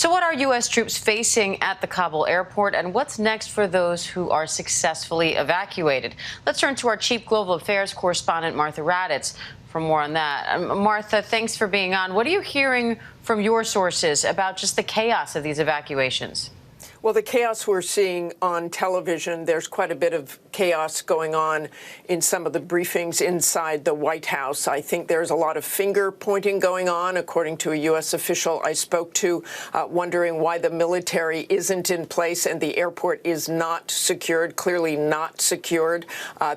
So what are U.S. troops facing at the Kabul airport, and what's next for those who are successfully evacuated? Let's turn to our Chief Global Affairs correspondent, Martha RADDATZ, for more on that. Martha, thanks for being on. What are you hearing from your sources about just the chaos of these evacuations? Well, the chaos we're seeing on television, there's quite a bit of chaos going on in some of the briefings inside the White House. I think there's a lot of finger pointing going on, according to a U.S. official I spoke to, wondering why the military isn't in place and the airport is not secured, clearly not secured.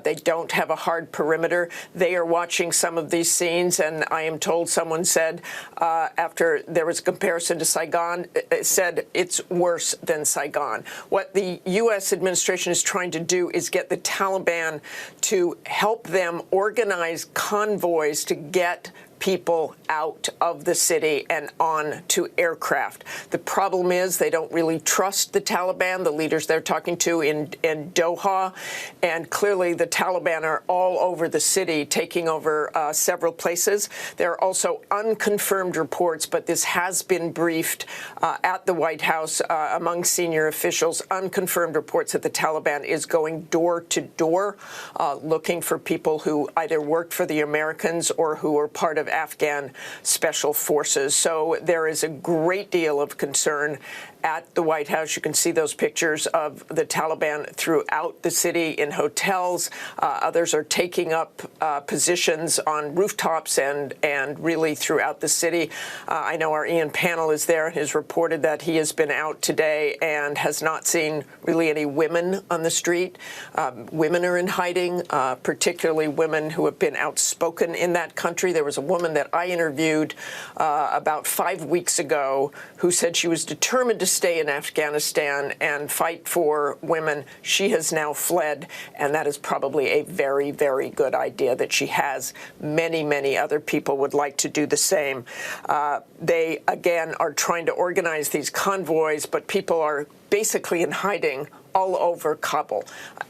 They don't have a hard perimeter. They are watching some of these scenes, and I am told someone said, after there was a comparison to Saigon, said it's worse than Saigon. What the U.S. administration is trying to do is get the Taliban to help them organize convoys to get people out of the city and on to aircraft. The problem is they don't really trust the Taliban, the leaders they're talking to in Doha, and clearly the Taliban are all over the city, taking over several places. There are also unconfirmed reports, but this has been briefed at the White House among senior officials, unconfirmed reports that the Taliban is going door to door, looking for people who either worked for the Americans or who are part of Afghan special forces. So there is a great deal of concern at the White House. You can see those pictures of the Taliban throughout the city in hotels. Others are taking up positions on rooftops and really throughout the city. I know our Ian Pannell is there and has reported that he has been out today and has not seen really any women on the street. Women are in hiding, particularly women who have been outspoken in that country. There was a woman that I interviewed about 5 weeks ago who said she was determined to stay in Afghanistan and fight for women. She has now fled, and that is probably a very, very good idea that she has. Many, many other people would like to do the same. They, again, are trying to organize these convoys, but people are basically in hiding all over Kabul.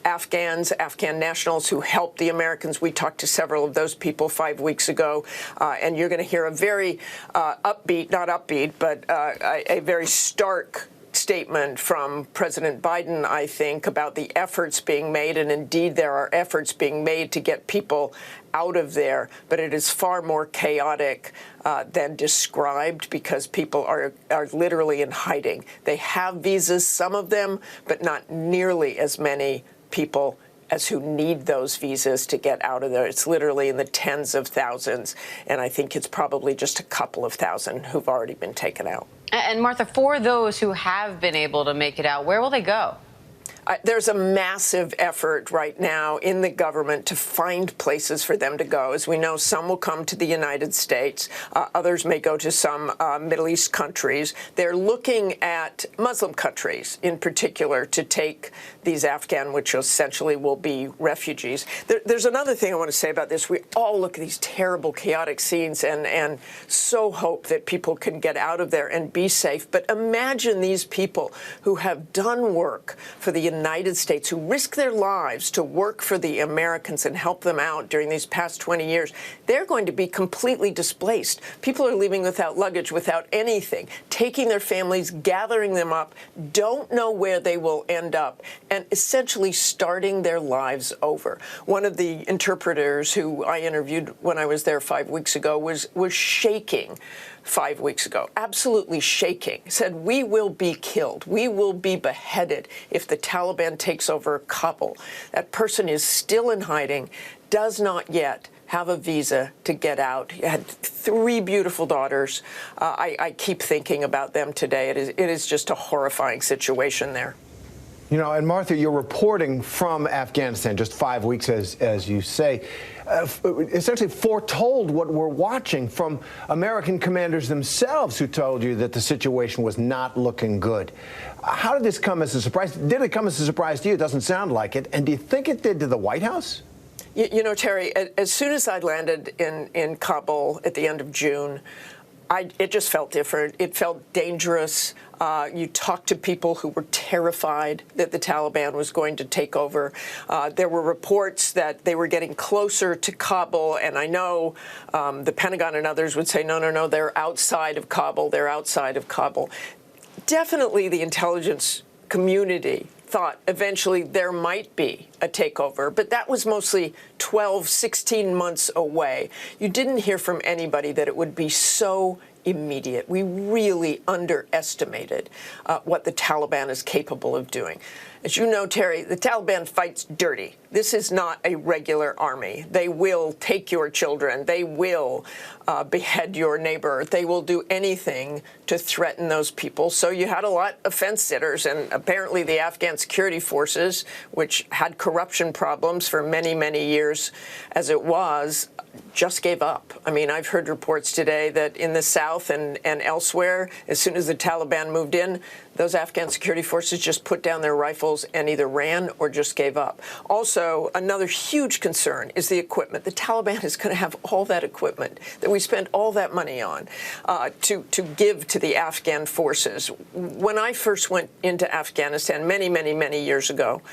Afghans, Afghan nationals who helped the Americans. We talked to several of those people 5 weeks ago, and you're going to hear a very upbeat, not upbeat, but a very stark statement from President Biden, I think, about the efforts being made, and indeed there are efforts being made to get people out of there, but it is far more chaotic than described because people are literally in hiding. They have visas, some of them, but not nearly as many people as who need those visas to get out of there. It's literally in the tens of thousands, and I think it's probably just a couple of thousand who've already been taken out. And Martha, for those who have been able to make it out, where will they go? There's a massive effort right now in the government to find places for them to go. As we know, some will come to the United States. Others may go to some Middle East countries. They're looking at Muslim countries in particular to take these Afghan, which essentially will be refugees. There's another thing I want to say about this. We all look at these terrible, chaotic scenes and so hope that people can get out of there and be safe. But imagine these people who have done work for the United States, who risk their lives to work for the Americans and help them out during these past 20 years. They're going to be completely displaced. People are leaving without luggage, without anything, taking their families, gathering them up, don't know where they will end up, and essentially starting their lives over. One of the interpreters who I interviewed when I was there 5 weeks ago was shaking 5 weeks ago, absolutely shaking, said, we will be killed. We will be beheaded if the Taliban takes over Kabul. That person is still in hiding, does not yet have a visa to get out. He had 3 beautiful daughters. I keep thinking about them today. It is just a horrifying situation there. You know, and Martha, you're reporting from Afghanistan just 5 weeks, as you say, essentially foretold what we're watching from American commanders themselves who told you that the situation was not looking good. How did this come as a surprise? Did it come as a surprise to you? It doesn't sound like it. And do you think it did to the White House? You know, Terry, as soon as I landed in Kabul at the end of June, it just felt different. It felt dangerous. You talked to people who were terrified that the Taliban was going to take over. There were reports that they were getting closer to Kabul, and I know the Pentagon and others would say, no, they're outside of Kabul. They're outside of Kabul. definitely the intelligence community thought eventually there might be a takeover, but that was mostly 12, 16 months away. You didn't hear from anybody that it would be so immediate. We really underestimated what the Taliban is capable of doing. As you know, Terry, the Taliban fights dirty. This is not a regular army. They will take your children. They will behead your neighbor. They will do anything to threaten those people. So you had a lot of fence sitters, and apparently the Afghan security forces, which had corruption problems for many, many years as it was, just gave up. I mean, I've heard reports today that in the south and elsewhere, as soon as the Taliban moved in, those Afghan security forces just put down their rifles and either ran or just gave up. Also, another huge concern is the equipment. The Taliban is going to have all that equipment that we spent all that money on to give to the Afghan forces. When I first went into Afghanistan many, many, many years ago,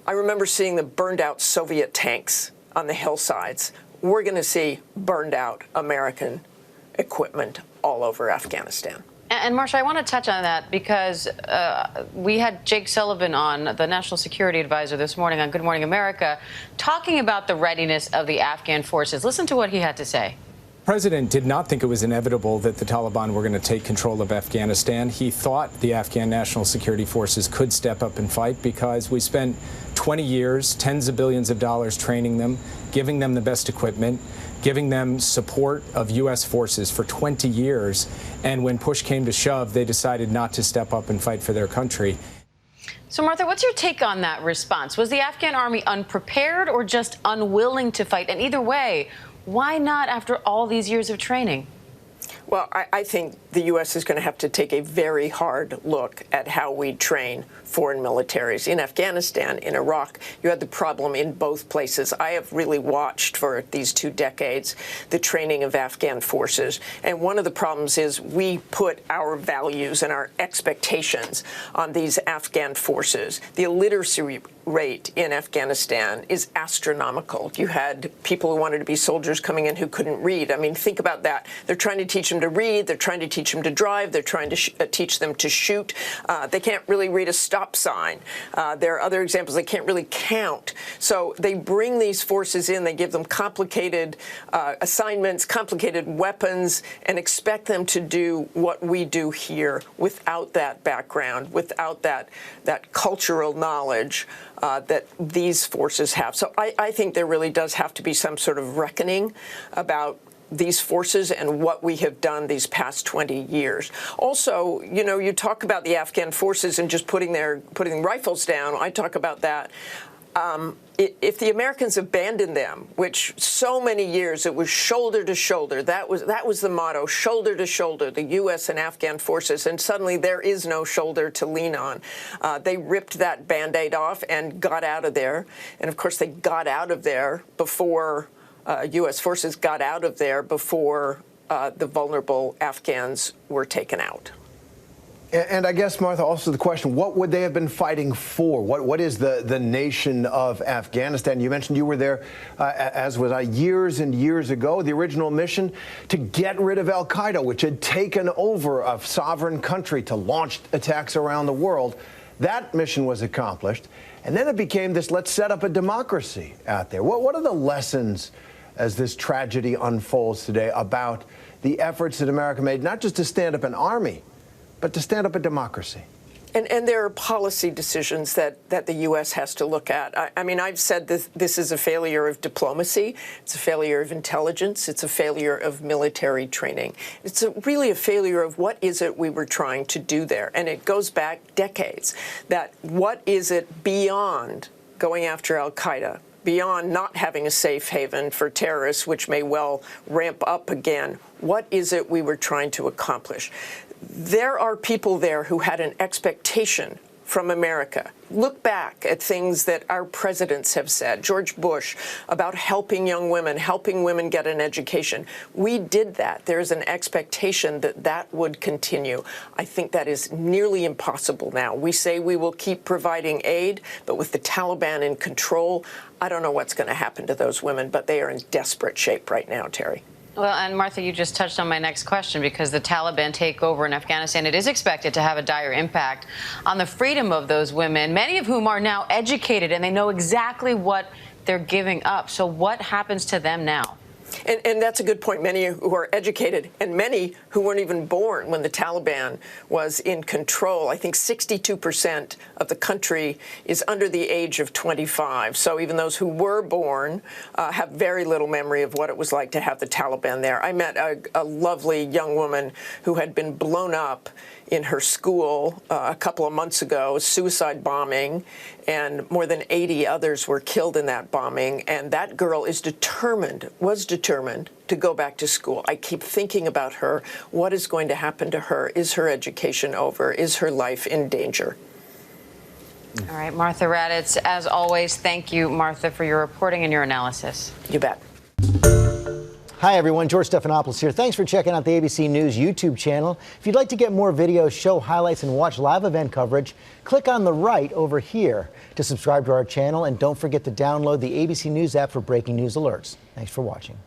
I remember seeing the burned out Soviet tanks on the hillsides. We're going to see burned out American equipment all over Afghanistan. And Marsha, I want to touch on that because we had Jake Sullivan on, the National Security Advisor, this morning on Good Morning America, talking about the readiness of the Afghan forces. Listen to what he had to say. The president did not think it was inevitable that the Taliban were going to take control of Afghanistan. He thought the Afghan National Security Forces could step up and fight because we spent 20 years, tens of billions of dollars training them, giving them the best equipment, giving them support of U.S. forces for 20 years. And when push came to shove, they decided not to step up and fight for their country. So, Martha, what's your take on that response? Was the Afghan army unprepared or just unwilling to fight? And either way, why not after all these years of training? Well, I think the U.S. is going to have to take a very hard look at how we train foreign militaries. In Afghanistan, in Iraq, you had the problem in both places. I have really watched for these 2 decades the training of Afghan forces. And one of the problems is we put our values and our expectations on these Afghan forces. The illiteracy rate in Afghanistan is astronomical. You had people who wanted to be soldiers coming in who couldn't read. I mean, think about that. They're trying to teach them to read. They're trying to teach them to drive. They're trying to teach them to shoot. They can't really read a stop sign. There are other examples. They can't really count. So they bring these forces in. They give them complicated assignments, complicated weapons, and expect them to do what we do here without that background, without that cultural knowledge that these forces have. So I think there really does have to be some sort of reckoning about these forces and what we have done these past 20 years. Also, you know, you talk about the Afghan forces and just putting rifles down. I talk about that. If the Americans abandoned them, which so many years it was shoulder to shoulder, that was the motto, shoulder to shoulder, the U.S. and Afghan forces, and suddenly there is no shoulder to lean on. They ripped that Band-Aid off and got out of there. And of course, they got out of there before U.S. forces got out of there before the vulnerable Afghans were taken out. And I guess, Martha, also the question, what would they have been fighting for? What is the nation of Afghanistan? You mentioned you were there, as was I, years and years ago. The original mission to get rid of al-Qaeda, which had taken over a sovereign country to launch attacks around the world. That mission was accomplished. And then it became this, let's set up a democracy out there. What are the lessons as this tragedy unfolds today about the efforts that America made, not just to stand up an army, but to stand up a democracy? And there are policy decisions that the U.S. has to look at. I mean, I've said this is a failure of diplomacy. It's a failure of intelligence. It's a failure of military training. It's really a failure of what is it we were trying to do there. And it goes back decades. That what is it beyond going after al-Qaeda, beyond not having a safe haven for terrorists, which may well ramp up again? What is it we were trying to accomplish? There are people there who had an expectation from America. Look back at things that our presidents have said, George Bush, about helping young women, helping women get an education. We did that. There's an expectation that that would continue. I think that is nearly impossible now. We say we will keep providing aid, but with the Taliban in control, I don't know what's going to happen to those women, but they are in desperate shape right now, Terry. Well, and Martha, you just touched on my next question, because the Taliban takeover in Afghanistan, it is expected to have a dire impact on the freedom of those women, many of whom are now educated and they know exactly what they're giving up. So what happens to them now? And that's a good point. Many who are educated and many who weren't even born when the Taliban was in control. I think 62% of the country is under the age of 25. So even those who were born have very little memory of what it was like to have the Taliban there. I met a lovely young woman who had been blown up in her school a couple of months ago, a suicide bombing, and more than 80 others were killed in that bombing. And that girl was determined to go back to school. I keep thinking about her. What is going to happen to her? Is her education over? Is her life in danger? All right, Martha RADDATZ, as always, thank you, Martha, for your reporting and your analysis. You bet. Hi, everyone. George Stephanopoulos here. Thanks for checking out the ABC News YouTube channel. If you'd like to get more videos, show highlights, and watch live event coverage, click on the right over here to subscribe to our channel. And don't forget to download the ABC News app for breaking news alerts. Thanks for watching.